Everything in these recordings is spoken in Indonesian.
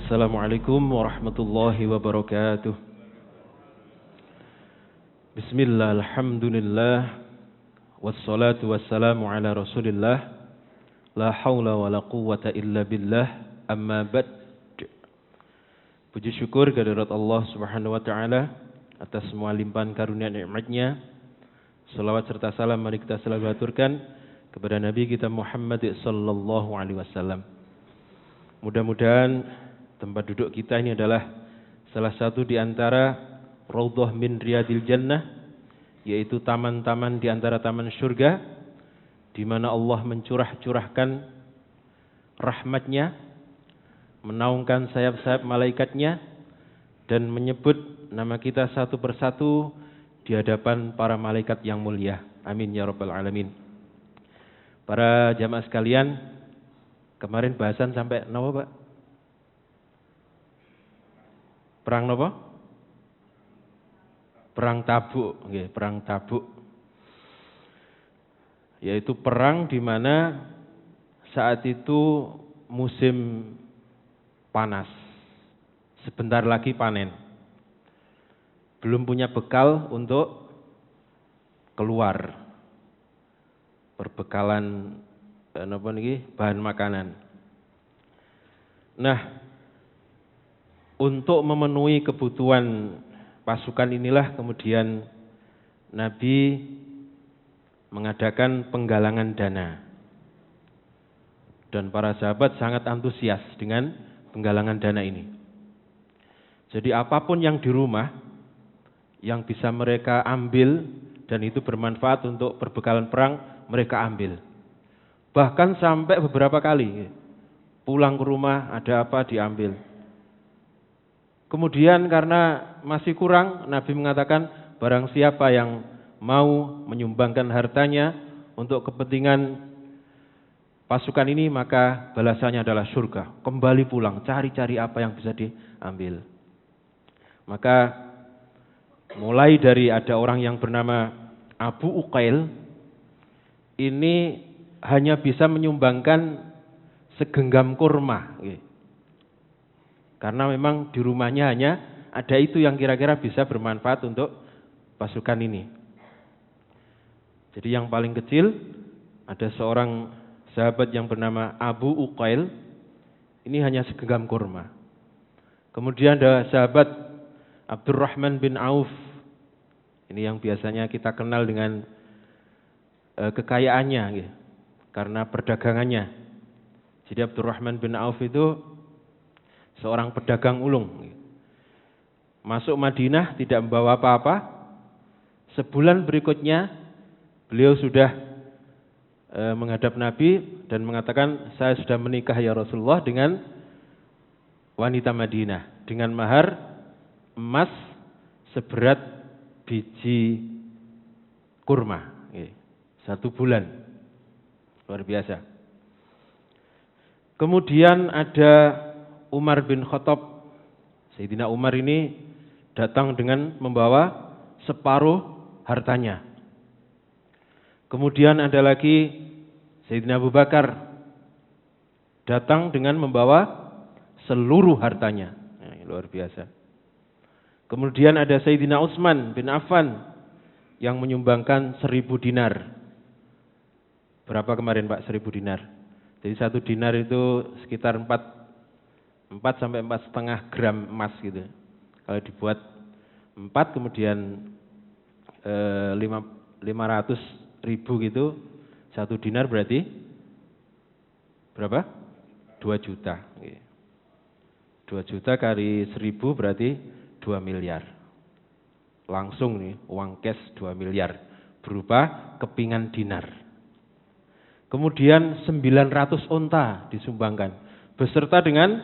Assalamualaikum warahmatullahi wabarakatuh. Bismillah, alhamdulillah, wassalatu wassalamu ala rasulillah, la hawla wa la quwwata illa billah, amma ba'd. Puji syukur kehadirat Allah subhanahu wa ta'ala atas semua limpahan karunia nikmatnya. Salawat serta salam mari kita selalu aturkan kepada Nabi kita Muhammad sallallahu alaihi wasallam. Mudah-mudahan tempat duduk kita ini adalah salah satu di antara raudhah min riyadil jannah, yaitu taman-taman di antara taman surga, di mana Allah mencurahkan rahmatnya, menaungkan sayap-sayap malaikatnya, dan menyebut nama kita satu persatu di hadapan para malaikat yang mulia. Amin ya rabbal alamin. Para jamaah sekalian, kemarin bahasan sampai napa, Pak? Perang napa? Perang Tabuk, nggih, perang Tabuk. Yaitu perang di mana saat itu musim panas. Sebentar lagi panen. Belum punya bekal untuk keluar. Perbekalan bahan makanan. Nah, untuk memenuhi kebutuhan pasukan inilah kemudian Nabi mengadakan penggalangan dana. Dan para sahabat sangat antusias dengan penggalangan dana ini. Jadi apapun yang di rumah yang bisa mereka ambil dan itu bermanfaat untuk perbekalan perang, mereka ambil. Bahkan sampai beberapa kali pulang ke rumah ada apa diambil. Kemudian karena masih kurang, Nabi mengatakan barang siapa yang mau menyumbangkan hartanya untuk kepentingan pasukan ini, maka balasannya adalah surga. Kembali pulang, cari-cari apa yang bisa diambil. Maka mulai dari ada orang yang bernama Abu Uqail, ini hanya bisa menyumbangkan segenggam kurma. Karena memang di rumahnya hanya ada itu yang kira-kira bisa bermanfaat untuk pasukan ini. Jadi yang paling kecil, ada seorang sahabat yang bernama Abu Uqail, ini hanya segenggam kurma. Kemudian ada sahabat Abdurrahman bin Auf, ini yang biasanya kita kenal dengan kekayaannya, karena perdagangannya. Jadi Abdurrahman bin Auf itu seorang pedagang ulung. Masuk Madinah tidak membawa apa-apa. Sebulan berikutnya beliau sudah menghadap Nabi dan mengatakan, saya sudah menikah ya Rasulullah dengan wanita Madinah dengan mahar emas seberat biji kurma. 1 bulan. Luar biasa. Kemudian ada Umar bin Khattab. Sayyidina Umar ini datang dengan membawa separuh hartanya. Kemudian ada lagi Sayyidina Abu Bakar datang dengan membawa seluruh hartanya. Luar biasa. Kemudian ada Sayyidina Utsman bin Affan yang menyumbangkan 1000 dinar. Berapa kemarin Pak 1000 dinar? Jadi 1 dinar itu sekitar 4 sampai 4,5 gram emas gitu. Kalau dibuat 4 kemudian 500.000 gitu, 1 dinar berarti berapa? 2 juta. 2 juta kali 1000 berarti 2 miliar. Langsung nih uang cash 2 miliar berupa kepingan dinar. Kemudian 900 unta disumbangkan beserta dengan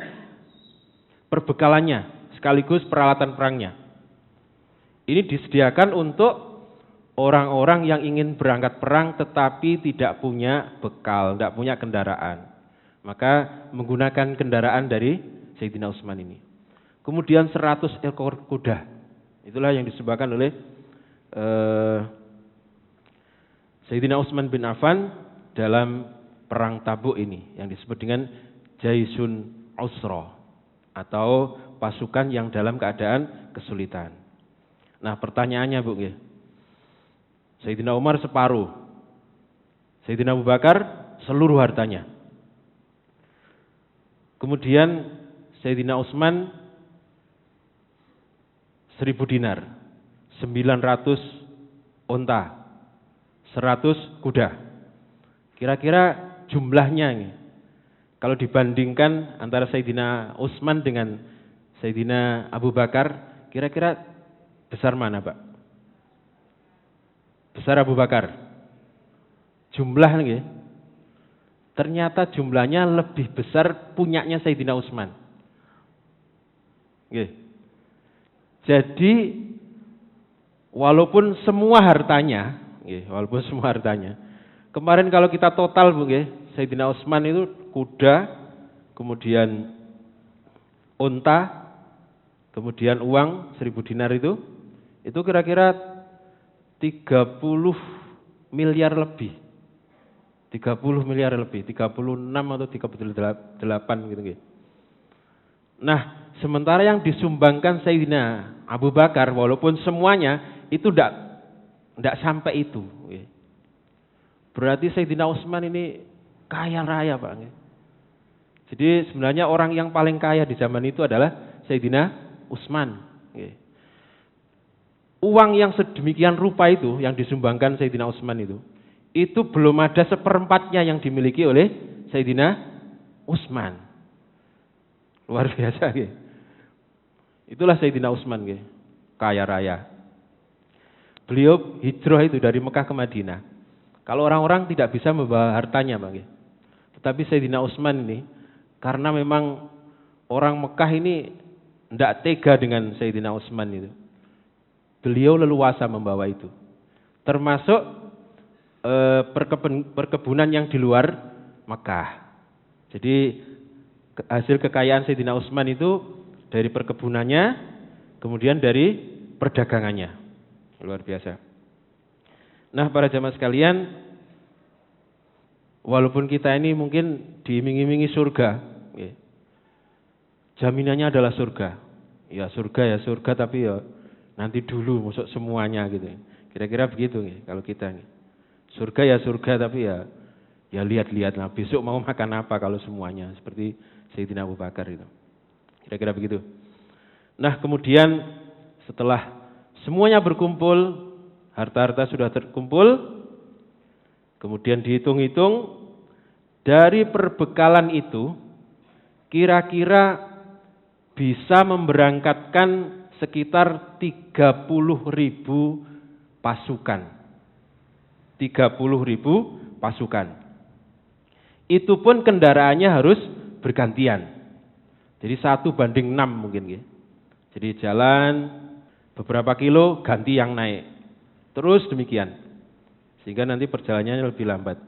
perbekalannya sekaligus peralatan perangnya. Ini disediakan untuk orang-orang yang ingin berangkat perang tetapi tidak punya bekal, tidak punya kendaraan. Maka menggunakan kendaraan dari Sayyidina Utsman ini. Kemudian 100 ekor kuda. Itulah yang disebabkan oleh Sayyidina Utsman bin Affan dalam perang Tabuk ini yang disebut dengan Jaisun Usra. atau pasukan yang dalam keadaan kesulitan. Nah, pertanyaannya Bu, Sayyidina Umar separuh, Sayyidina Abu Bakar seluruh hartanya. Kemudian Sayyidina Utsman 1000 dinar, 900 unta, 100 kuda. Kira-kira jumlahnya ini, kalau dibandingkan antara Sayyidina Utsman dengan Sayyidina Abu Bakar, kira-kira besar mana, Pak? Besar Abu Bakar. Jumlah nih, ternyata jumlahnya lebih besar punyanya Sayyidina Utsman. Jadi walaupun semua hartanya, kemarin kalau kita total Bu, Sayyidina Utsman itu kuda, kemudian unta, kemudian uang 1000 dinar itu kira-kira 30 miliar lebih. 30 miliar lebih, 36 atau 38 gitu. Nah, sementara yang disumbangkan Sayyidina Abu Bakar walaupun semuanya itu tidak sampai itu. Berarti Sayyidina Utsman ini kaya raya, Pak. Jadi sebenarnya orang yang paling kaya di zaman itu adalah Sayyidina Utsman. Uang yang sedemikian rupa itu yang disumbangkan Sayyidina Utsman itu belum ada seperempatnya yang dimiliki oleh Sayyidina Utsman. Luar biasa. Itulah Sayyidina Utsman, kaya raya. Beliau hijrah itu dari Mekah ke Madinah. Kalau orang-orang tidak bisa membawa hartanya, Bang. Tetapi Sayyidina Utsman ini, karena memang orang Mekah ini tidak tega dengan Sayyidina Utsman itu. Beliau leluasa membawa itu. Termasuk perkebunan yang di luar Mekah. Jadi hasil kekayaan Sayyidina Utsman itu dari perkebunannya, kemudian dari perdagangannya. Luar biasa. Nah, para jamaah sekalian, walaupun kita ini mungkin diiming-imingi surga, jaminannya adalah surga. Ya surga, tapi ya nanti dulu masuk semuanya gitu. Kira-kira begitu kalau kita. Surga ya surga, tapi ya lihat-lihat lah besok mau makan apa kalau semuanya, seperti Sayyidina Abu Bakar itu. Kira-kira begitu. Nah, kemudian setelah semuanya berkumpul, harta-harta sudah terkumpul, kemudian dihitung-hitung dari perbekalan itu kira-kira bisa memberangkatkan sekitar 30.000 pasukan. 30.000 pasukan. Itu pun kendaraannya harus bergantian. Jadi 1:6 mungkin. Jadi jalan beberapa kilo ganti yang naik. Terus demikian. Sehingga nanti perjalanannya lebih lambat.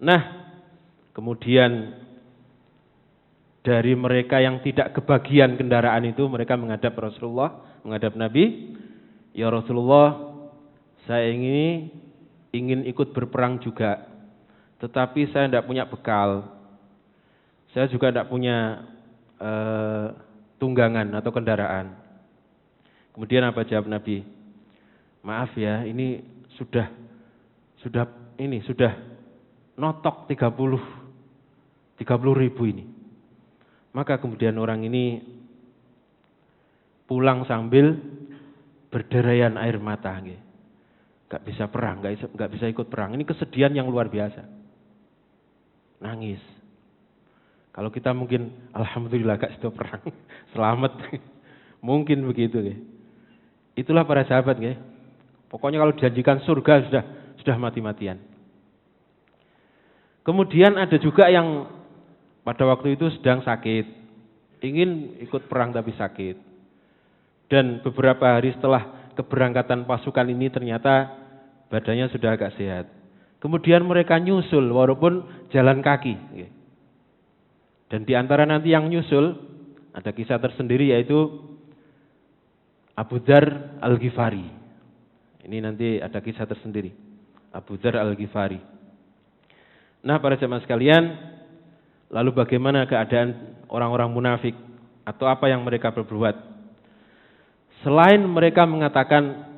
Nah, kemudian dari mereka yang tidak kebagian kendaraan itu, mereka menghadap Rasulullah, menghadap Nabi. Ya Rasulullah, saya ingin ikut berperang juga. Tetapi saya tidak punya bekal. Saya juga tidak punya tunggangan atau kendaraan. Kemudian apa jawab Nabi? Maaf ya, ini sudah notok 30.000 ini. Maka kemudian orang ini pulang sambil berderayan air mata. Gak bisa perang, gak bisa ikut perang. Ini kesedihan yang luar biasa. Nangis. Kalau kita mungkin alhamdulillah gak sudah perang, selamat. Mungkin begitu. Itulah para sahabat. Pokoknya kalau dijanjikan surga sudah mati-matian. Kemudian ada juga yang pada waktu itu sedang sakit, ingin ikut perang tapi sakit. Dan beberapa hari setelah keberangkatan pasukan ini ternyata badannya sudah agak sehat. Kemudian mereka nyusul walaupun jalan kaki. Dan di antara nanti yang nyusul ada kisah tersendiri yaitu Abu Dzar Al-Ghifari. Ini nanti ada kisah tersendiri. Abu Dzar Al-Ghifari. Nah, para jemaah sekalian, Lalu bagaimana keadaan orang-orang munafik atau apa yang mereka perbuat? Selain mereka mengatakan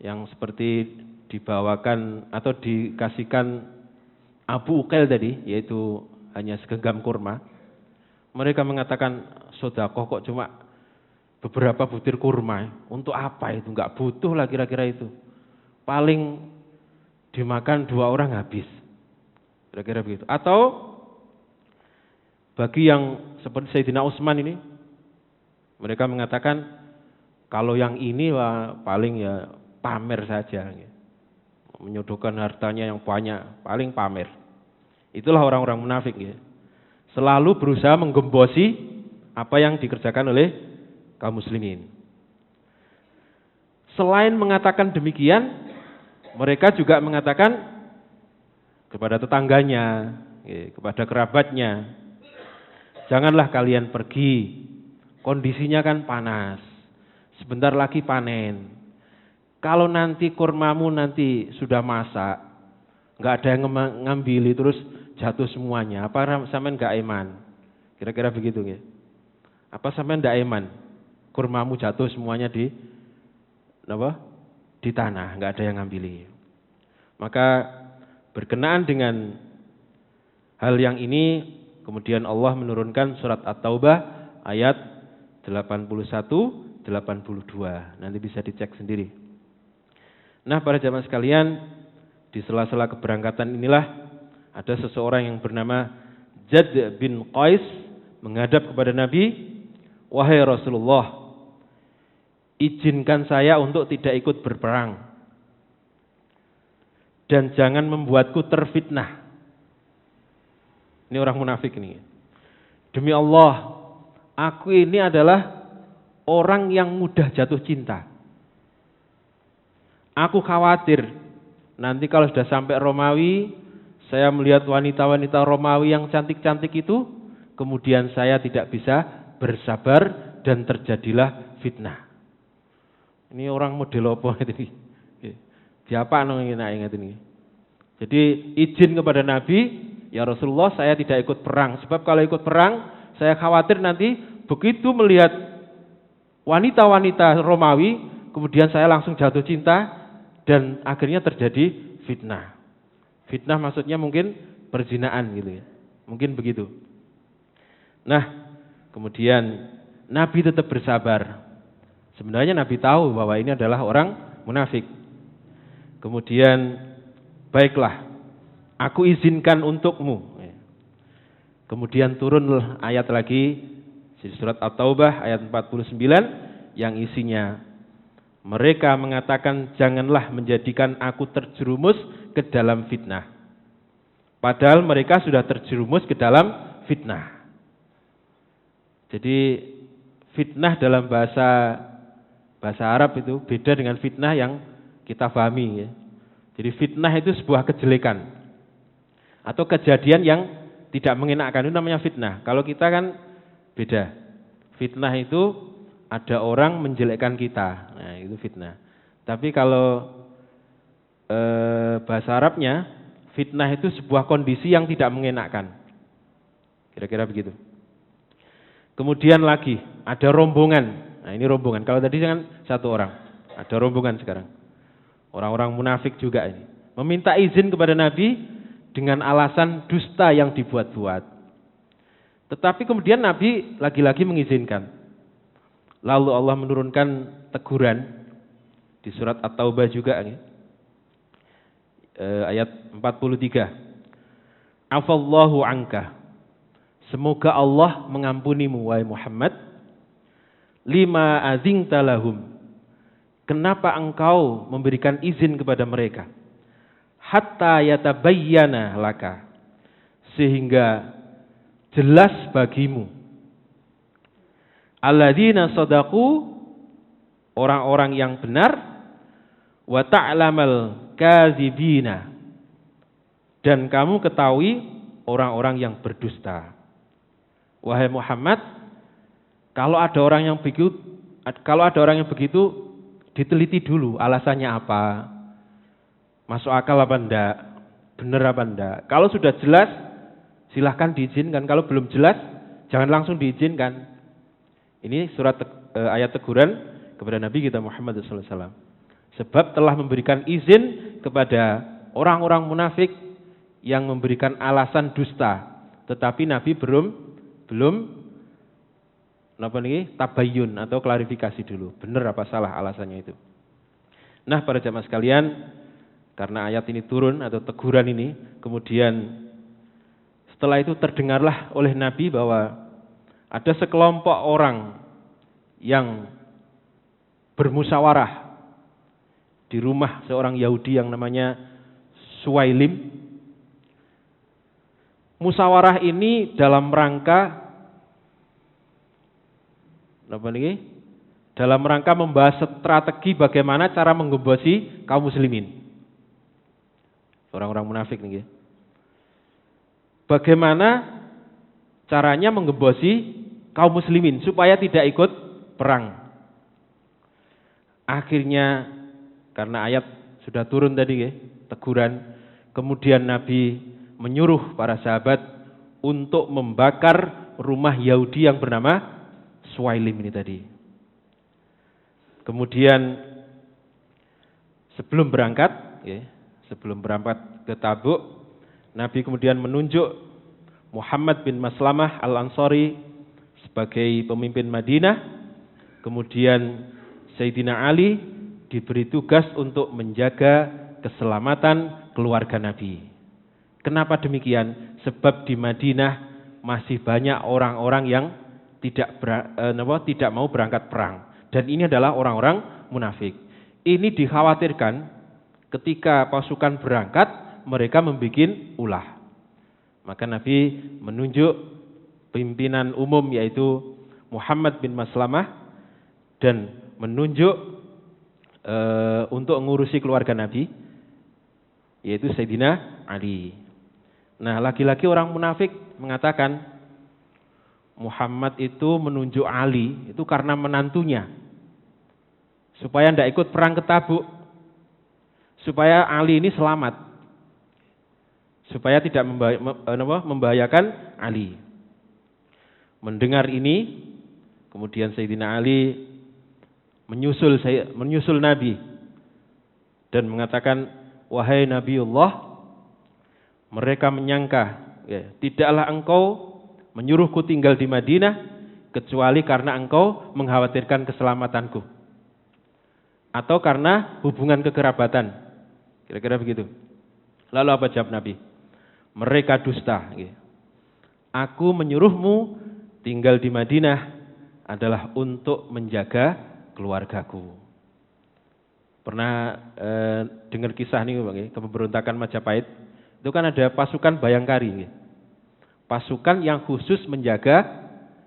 yang seperti dibawakan atau dikasihkan Abu Uqail tadi, yaitu hanya segenggam kurma. Mereka mengatakan, sedekah kok cuma beberapa butir kurma. Untuk apa itu? Enggak butuh lah kira-kira itu. Paling dimakan 2 orang habis. Kira-kira begitu. Atau bagi yang seperti Sayyidina Utsman ini, mereka mengatakan kalau yang ini paling ya pamer saja. Menyodorkan hartanya yang banyak, paling pamer. Itulah orang-orang munafik ya. Selalu berusaha menggembosi apa yang dikerjakan oleh kaum muslimin. Selain mengatakan demikian, mereka juga mengatakan kepada tetangganya, kepada kerabatnya, janganlah kalian pergi, kondisinya kan panas, sebentar lagi panen. Kalau nanti kurmamu nanti sudah masak, nggak ada yang ngambil terus jatuh semuanya, apa sampean nggak iman? Kira-kira begitu ya. Apa sampean nggak iman? Kurmamu jatuh semuanya di tanah, nggak ada yang ngambil. Maka berkenaan dengan hal yang ini, kemudian Allah menurunkan surat At-Taubah ayat 81, 82. Nanti bisa dicek sendiri. Nah, para jamaah sekalian, di sela-sela keberangkatan inilah ada seseorang yang bernama Jad bin Qais menghadap kepada Nabi, "Wahai Rasulullah, izinkan saya untuk tidak ikut berperang dan jangan membuatku terfitnah." Ini orang munafik ini. Demi Allah, aku ini adalah orang yang mudah jatuh cinta. Aku khawatir nanti kalau sudah sampai Romawi, saya melihat wanita-wanita Romawi yang cantik-cantik itu, kemudian saya tidak bisa bersabar dan terjadilah fitnah. Ini orang model apa ini? Siapa yang ingat ini? Jadi izin kepada Nabi, ya Rasulullah, saya tidak ikut perang. Sebab kalau ikut perang, saya khawatir nanti begitu melihat wanita-wanita Romawi, kemudian saya langsung jatuh cinta dan akhirnya terjadi fitnah. Fitnah maksudnya mungkin perzinaan gitu ya. Mungkin begitu. Nah, kemudian Nabi tetap bersabar. Sebenarnya Nabi tahu bahwa ini adalah orang munafik. Kemudian, baiklah, aku izinkan untukmu. Kemudian turun ayat lagi di surat At-Taubah ayat 49 yang isinya, mereka mengatakan janganlah menjadikan aku terjerumus ke dalam fitnah. Padahal mereka sudah terjerumus ke dalam fitnah. Jadi fitnah dalam bahasa Arab itu beda dengan fitnah yang kita pahami ya. Jadi fitnah itu sebuah kejelekan atau kejadian yang tidak mengenakan, itu namanya fitnah. Kalau kita kan beda. Fitnah itu ada orang menjelekkan kita, nah itu fitnah. Tapi kalau bahasa Arabnya, fitnah itu sebuah kondisi yang tidak mengenakan. Kira-kira begitu. Kemudian lagi ada rombongan. Nah ini rombongan. Kalau tadi kan satu orang, ada rombongan sekarang. Orang-orang munafik juga ini meminta izin kepada Nabi dengan alasan dusta yang dibuat-buat. Tetapi kemudian Nabi lagi-lagi mengizinkan. Lalu Allah menurunkan teguran di surat At-Taubah juga ayat 43. Afallahu anka. Semoga Allah mengampunimu wahai Muhammad. Lima azinta lahum. Kenapa engkau memberikan izin kepada mereka? Hatta yatabayyana laka. Sehingga jelas bagimu. Alladzina shadaqu, orang-orang yang benar, wa ta'lamal kadzibina, dan kamu ketahui orang-orang yang berdusta. Wahai Muhammad, kalau ada orang yang begitu diteliti dulu alasannya apa, masuk akal apa enggak, benar apa enggak. Kalau sudah jelas, silahkan diizinkan. Kalau belum jelas, jangan langsung diizinkan. Ini ayat teguran kepada Nabi kita Muhammad SAW. Sebab telah memberikan izin kepada orang-orang munafik yang memberikan alasan dusta. Tetapi Nabi belum tabayyun atau klarifikasi dulu. Benar apa salah alasannya itu. Nah, para jamaah sekalian, karena ayat ini turun atau teguran ini, kemudian setelah itu terdengarlah oleh Nabi bahwa ada sekelompok orang yang bermusyawarah di rumah seorang Yahudi yang namanya Suwailim. Musyawarah ini dalam rangka membahas strategi bagaimana cara menggembosi kaum muslimin. Orang-orang munafik nih. Bagaimana caranya menggembosi kaum muslimin supaya tidak ikut perang. Akhirnya karena ayat sudah turun tadi teguran, kemudian Nabi menyuruh para sahabat untuk membakar rumah Yahudi yang bernama Suwailim ini tadi. Kemudian sebelum berangkat ke Tabuk, Nabi kemudian menunjuk Muhammad bin Maslamah Al-Ansari sebagai pemimpin Madinah. Kemudian Sayyidina Ali diberi tugas untuk menjaga keselamatan keluarga Nabi. Kenapa demikian? Sebab di Madinah masih banyak orang-orang yang tidak mau berangkat perang. Dan ini adalah orang-orang munafik. Ini dikhawatirkan ketika pasukan berangkat, mereka membuat ulah. Maka Nabi menunjuk pimpinan umum yaitu Muhammad bin Maslamah dan menunjuk untuk mengurusi keluarga Nabi yaitu Sayyidina Ali. Nah, lagi-lagi orang munafik mengatakan Muhammad itu menunjuk Ali itu karena menantunya supaya tidak ikut perang ke Tabuk, supaya Ali ini selamat, supaya tidak membahayakan Ali. Mendengar ini, kemudian Sayyidina Ali menyusul Nabi dan mengatakan, wahai Nabiullah, mereka menyangka tidaklah engkau menyuruhku tinggal di Madinah kecuali karena engkau mengkhawatirkan keselamatanku atau karena hubungan kekerabatan. Kira-kira begitu. Lalu apa jawab Nabi? Mereka dusta. Aku menyuruhmu tinggal di Madinah adalah untuk menjaga keluargaku. Pernah dengar kisah nih pemberontakan Majapahit? Itu kan ada pasukan Bayangkari. Pasukan yang khusus menjaga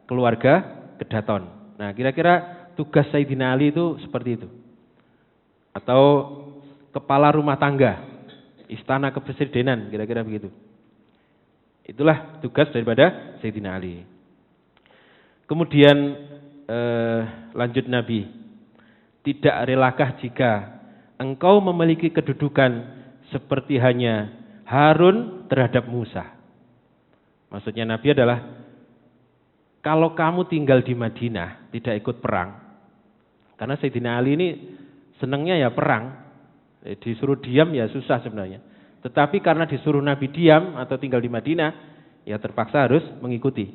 keluarga Kedaton. Nah, kira-kira tugas Sayyidina Ali itu seperti itu. Atau kepala rumah tangga, istana kepresidenan, kira-kira begitu. Itulah tugas daripada Sayyidina Ali. Kemudian lanjut Nabi, tidak relakah jika engkau memiliki kedudukan seperti hanya Harun terhadap Musa. Maksudnya Nabi adalah kalau kamu tinggal di Madinah tidak ikut perang, karena Sayyidina Ali ini senangnya ya perang, disuruh diam ya susah sebenarnya. Tetapi karena disuruh Nabi diam atau tinggal di Madinah, ya terpaksa harus mengikuti.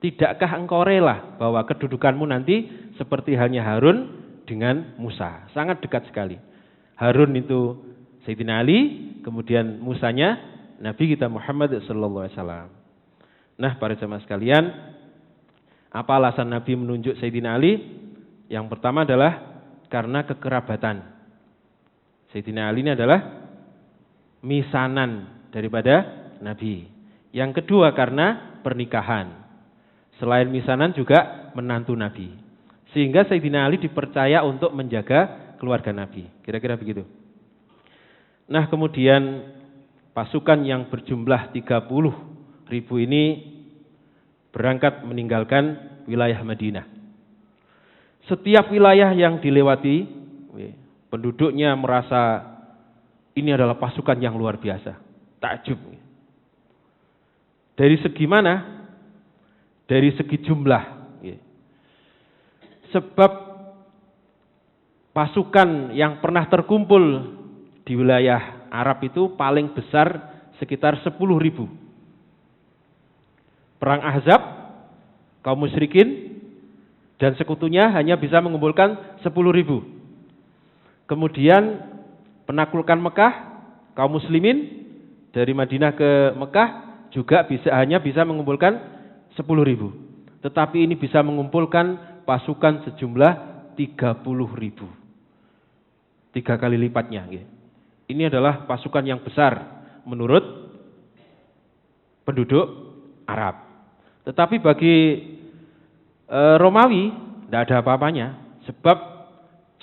Tidakkah engkau rela bahwa kedudukanmu nanti seperti halnya Harun dengan Musa? Sangat dekat sekali. Harun itu Sayyidina Ali, kemudian Musanya Nabi kita Muhammad SAW. Nah, para jemaah sekalian, apa alasan Nabi menunjuk Sayyidina Ali? Yang pertama adalah karena kekerabatan. Sayyidina Ali ini adalah misanan daripada Nabi. Yang kedua karena pernikahan. Selain misanan juga menantu Nabi. Sehingga Sayyidina Ali dipercaya untuk menjaga keluarga Nabi. Kira-kira begitu. Nah, kemudian pasukan yang berjumlah 30.000 ini berangkat meninggalkan wilayah Madinah. Setiap wilayah yang dilewati, penduduknya merasa ini adalah pasukan yang luar biasa. Takjub. Dari segi mana? Dari segi jumlah. Sebab pasukan yang pernah terkumpul di wilayah Arab itu paling besar sekitar 10.000. Perang Ahzab, kaum musyrikin dan sekutunya hanya bisa mengumpulkan 10.000. Kemudian penaklukan Mekah, kaum muslimin dari Madinah ke Mekah juga hanya bisa mengumpulkan 10.000. Tetapi ini bisa mengumpulkan pasukan sejumlah 30.000. 3 kali lipatnya. Ini adalah pasukan yang besar menurut penduduk Arab. Tetapi bagi Romawi tidak ada apa-apanya, sebab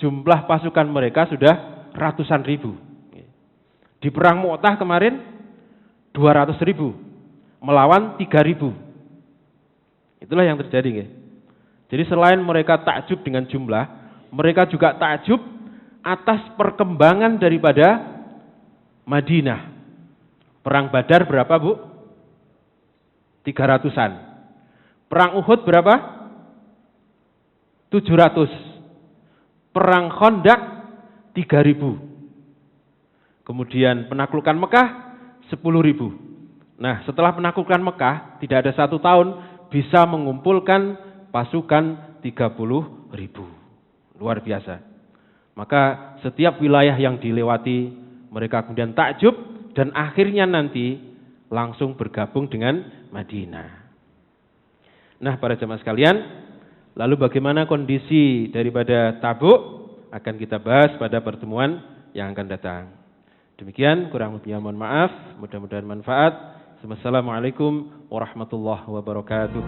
jumlah pasukan mereka sudah ratusan ribu. Di perang Mu'tah kemarin 200.000 melawan 3.000. Itulah yang terjadi. Jadi selain mereka takjub dengan jumlah, mereka juga takjub atas perkembangan daripada Madinah. Perang Badar berapa, Bu? 300-an. Perang Uhud berapa? 700. Perang Khandaq 3.000. Kemudian penaklukan Mekah 10.000. Nah, setelah penaklukan Mekah tidak ada 1 tahun bisa mengumpulkan pasukan 30.000. Luar biasa. Maka setiap wilayah yang dilewati mereka kemudian takjub dan akhirnya nanti langsung bergabung dengan Madinah. Nah, para jemaah sekalian, lalu bagaimana kondisi daripada Tabuk akan kita bahas pada pertemuan yang akan datang. Demikian, kurang lebihnya mohon maaf, mudah-mudahan manfaat. Wassalamualaikum warahmatullahi wabarakatuh.